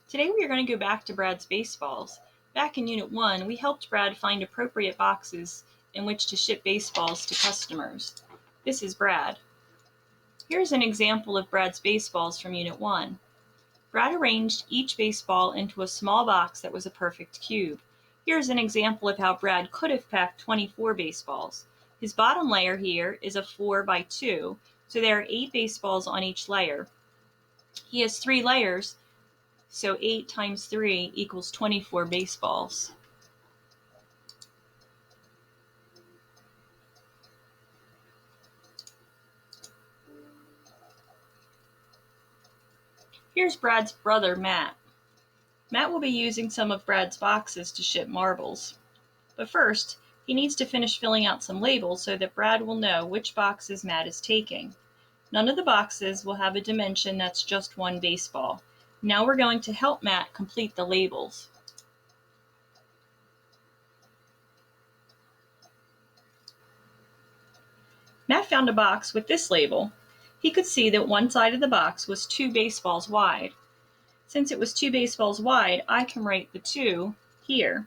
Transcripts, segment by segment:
Today we are going to go back to Brad's baseballs. Back in Unit 1, we helped Brad find appropriate boxes in which to ship baseballs to customers. This is Brad. Here's an example of Brad's baseballs from Unit 1. Brad arranged each baseball into a small box that was a perfect cube. Here's an example of how Brad could have packed 24 baseballs. His bottom layer here is a 4 by 2, so there are 8 baseballs on each layer. He has 3 layers, so 8 times 3 equals 24 baseballs. Here's Brad's brother, Matt. Matt will be using some of Brad's boxes to ship marbles. But first, he needs to finish filling out some labels so that Brad will know which boxes Matt is taking. None of the boxes will have a dimension that's just one baseball. Now we're going to help Matt complete the labels. Matt found a box with this label. He could see that one side of the box was 2 baseballs wide. Since it was 2 baseballs wide, I can write the 2 here.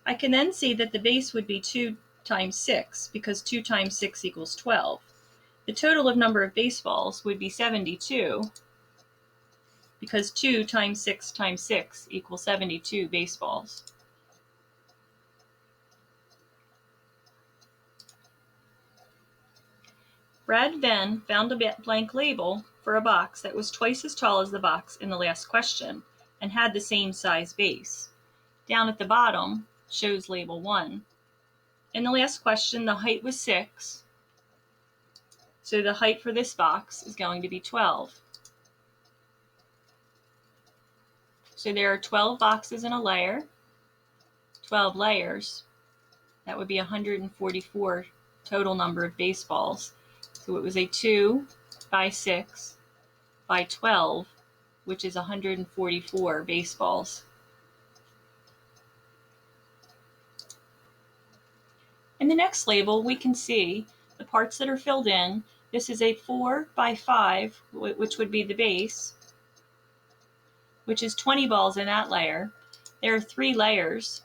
I can then see that the base would be 2 times 6 because 2 times 6 equals 12. The total of number of baseballs would be 72 because 2 times 6 times 6 equals 72 baseballs. Brad then found a blank label for a box that was twice as tall as the box in the last question and had the same size base. Down at the bottom shows label 1. In the last question, the height was 6, so the height for this box is going to be 12. So there are 12 boxes in a layer, 12 layers. That would be 144 total number of baseballs. So it was a 2 by 6 by 12, which is 144 baseballs. In the next label, we can see the parts that are filled in. This is a 4 by 5, which would be the base, which is 20 balls in that layer. There are 3 layers,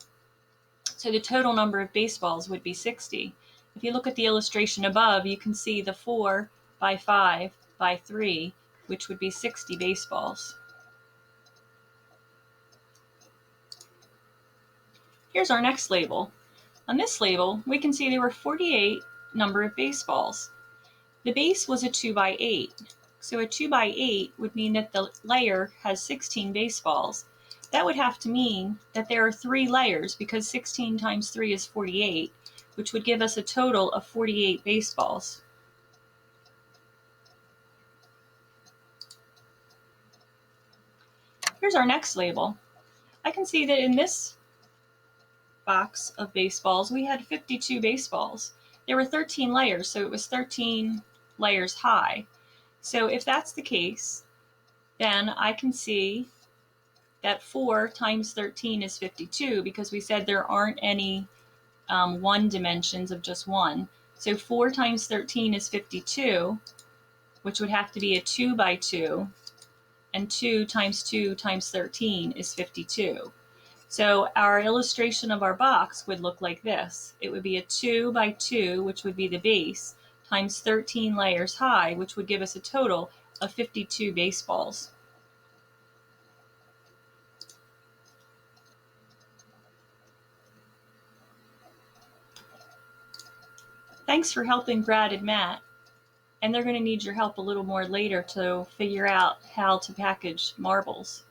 so the total number of baseballs would be 60. If you look at the illustration above, you can see the 4 by 5 by 3, which would be 60 baseballs. Here's our next label. On this label, we can see there were 48 number of baseballs. The base was a 2 by 8, so a 2 by 8 would mean that the layer has 16 baseballs. That would have to mean that there are 3 layers because 16 times 3 is 48, which would give us a total of 48 baseballs. Here's our next label. I can see that in this box of baseballs, we had 52 baseballs. There were 13 layers, so it was 13 layers high. So if that's the case, then I can see that 4 times 13 is 52 because we said there aren't any 1 dimensions of just 1. So 4 times 13 is 52, which would have to be a 2 by 2, and 2 times 2 times 13 is 52. So our illustration of our box would look like this. It would be a 2 by 2, which would be the base, times 13 layers high, which would give us a total of 52 baseballs. Thanks for helping Brad and Matt, and they're going to need your help a little more later to figure out how to package marbles.